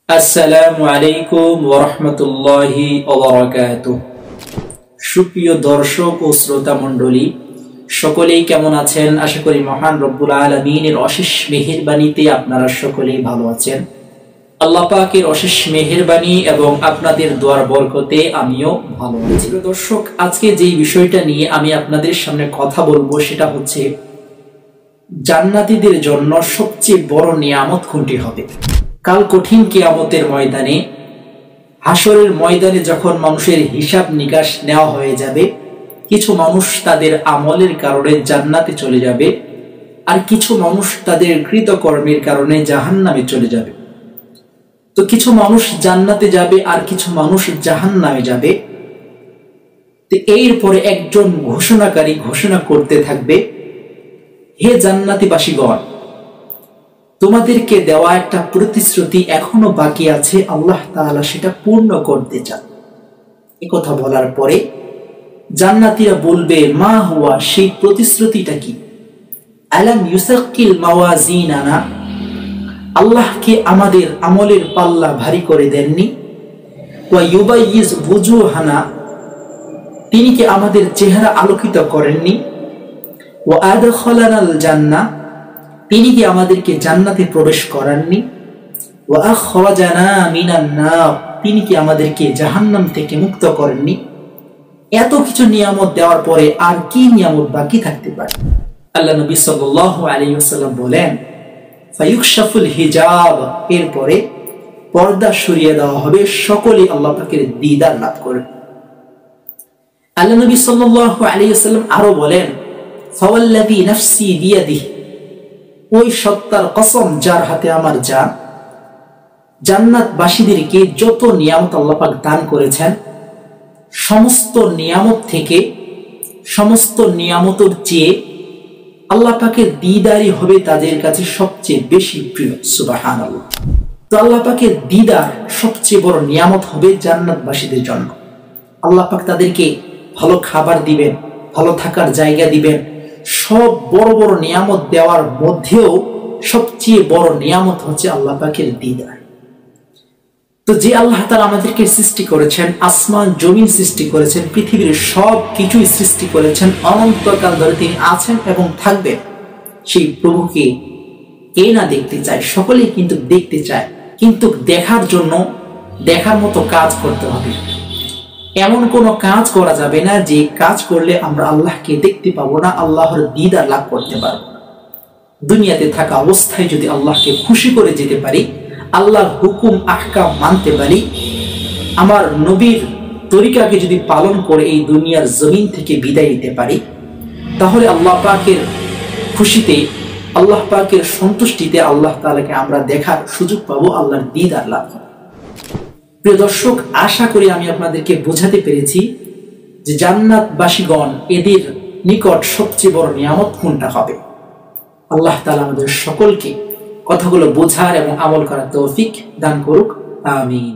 আসসালামু আলাইকুম ওয়া রাহমাতুল্লাহি ওয়া বারাকাতুহু। সুপ্রিয় দর্শক ও শ্রোতা মণ্ডলী, সকলেই কেমন আছেন? আশা করি মহান রব্বুল আলামিনের অশেষ মেহেরবানিতে আপনারা সকলেই ভালো আছেন। আল্লাহ পাকের অশেষ মেহেরবানি এবং আপনাদের দোয়ার বরকতে আমিও ভালো আছি। দর্শক, আজকে যেই বিষয়টা নিয়ে আমি আপনাদের সামনে কথা বলবো সেটা হচ্ছে জান্নাতীদের জন্য সবচেয়ে বড় নিয়ামত কোনটি হবে। কাল কঠিন কিয়ামতের ময়দানে, হাসরের ময়দানে যখন মানুষের হিসাব নিকাশ নেওয়া হয়ে যাবে, কিছু মানুষ তাদের আমলের কারণে জান্নাতে চলে যাবে, আর কিছু মানুষ তাদের কৃতকর্মের কারণে জাহান্নামে চলে যাবে। তো কিছু মানুষ জান্নাতে যাবে আর কিছু মানুষ জাহান্নামে যাবে। তো এরপরে একজন ঘোষণাকারী ঘোষণা করতে থাকবে, হে জান্নাতীবাসীগণ, তোমাদেরকে দেওয়া একটা প্রতিশ্রুতি এখনো বাকি আছে, আল্লাহ তাআলা সেটা পূর্ণ করতে চান। একথা বলার পরে জান্নাতীরা বলবে, মা হুয়া, সেই প্রতিশ্রুতিটা কি? আলাম ইউসাক্কিল মাওয়াজিনানা, আল্লাহ কি আমাদের আমলের পাল্লা ভারী করে দেননি? ওয়া ইউবাইয়িজ বুজুহানা, তিনি কি আমাদের চেহারা আলোকিত করেননি? ওয়া আদখালানাল জান্নাহ, তিনি কি আমাদেরকে জান্নাতে প্রবেশ করাননি? ওয়া আখরাজানা মিনান নার, তিনি কি আমাদেরকে জাহান্নাম থেকে মুক্ত করেননি? এত কিছু নিয়ামত দেওয়ার পরে আর কি নিয়ামত বাকি থাকতে পারে? আল্লাহ নবী সাল্লাল্লাহু আলাইহি ওয়াসাল্লাম বলেন, ফায়ুকশাফুল হিজাব, এরপরে পর্দা সরিয়ে দেওয়া হবে, সকলেই আল্লাহ পাকের দিদার লাভ করবে। আল্লাহ নবী সাল্লাল্লাহু আলাইহি ওয়াসাল্লাম আরো বলেন, ফাওয়াল্লাযী নাফসি বিয়াদিহি, ওই সত্তার কসম যার হাতে আমার জান, জান্নাতবাসীদেরকে যত নিয়ামত আল্লাহ পাক দান করেছেন, সমস্ত নিয়ামত থেকে, সমস্ত নিয়ামতের চেয়ে আল্লাহ পাকের দিদারই হবে তাদের কাছে সবচেয়ে বেশি প্রিয়। সুবহানাল্লাহ। তো আল্লাহ পাকের দিদার সবচেয়ে বড় নিয়ামত হবে জান্নাতবাসীদের জন্য। আল্লাহ পাক তাদেরকে ভালো খাবার দিবেন, ভালো থাকার জায়গা দিবেন। সব বড় বড় নিয়ামত দেওয়ার মধ্যেও সবচেয়ে বড় নিয়ামত হচ্ছে আল্লাহ পাকের দিদার। তো যে আল্লাহ তাআলা আমাদেরকে সৃষ্টি করেছেন, আসমান জমিন সৃষ্টি করেছেন, পৃথিবীর সব কিছুই সৃষ্টি করেছেন, অনন্তকাল ধরে তিনি আছেন এবং থাকবেন, সেই প্রভুকে কে না দেখতে চায়? সকলেই কিন্তু দেখতে চায়, কিন্তু দেখার জন্য দেখার মতো কাজ করতে হবে। এমন কোনো কাজ করা যাবে না যে কাজ করলে আমরা আল্লাহকে দেখতে পাবো না, আল্লাহর দিদার লাভ করতে পারবো না। দুনিয়াতে থাকা অবস্থায় যদি আল্লাহকে খুশি করে যেতে পারি, আল্লাহর হুকুম আহকাম মানতে পারি, আমার নবীর তরিকাকে যদি পালন করে এই দুনিয়ার জমিন থেকে বিদায় নিতে পারি, তাহলে আল্লাহ পাকের খুশিতে, আল্লাহ পাকের সন্তুষ্টিতে আল্লাহ তাআলাকে আমরা দেখার সুযোগ পাবো, আল্লাহর দিদার লাভ হবে। প্রিয় দর্শক, আশা করি আমি আপনাদেরকে বোঝাতে পেরেছি যে জান্নাতবাসীগণ এদের নিকট সবচেয়ে বড় নিয়ামত কোনটা হবে। আল্লাহ তাআলা আমাদের সকলকে কথাগুলো বোঝার এবং আমল করার তৌফিক দান করুক। আমিন।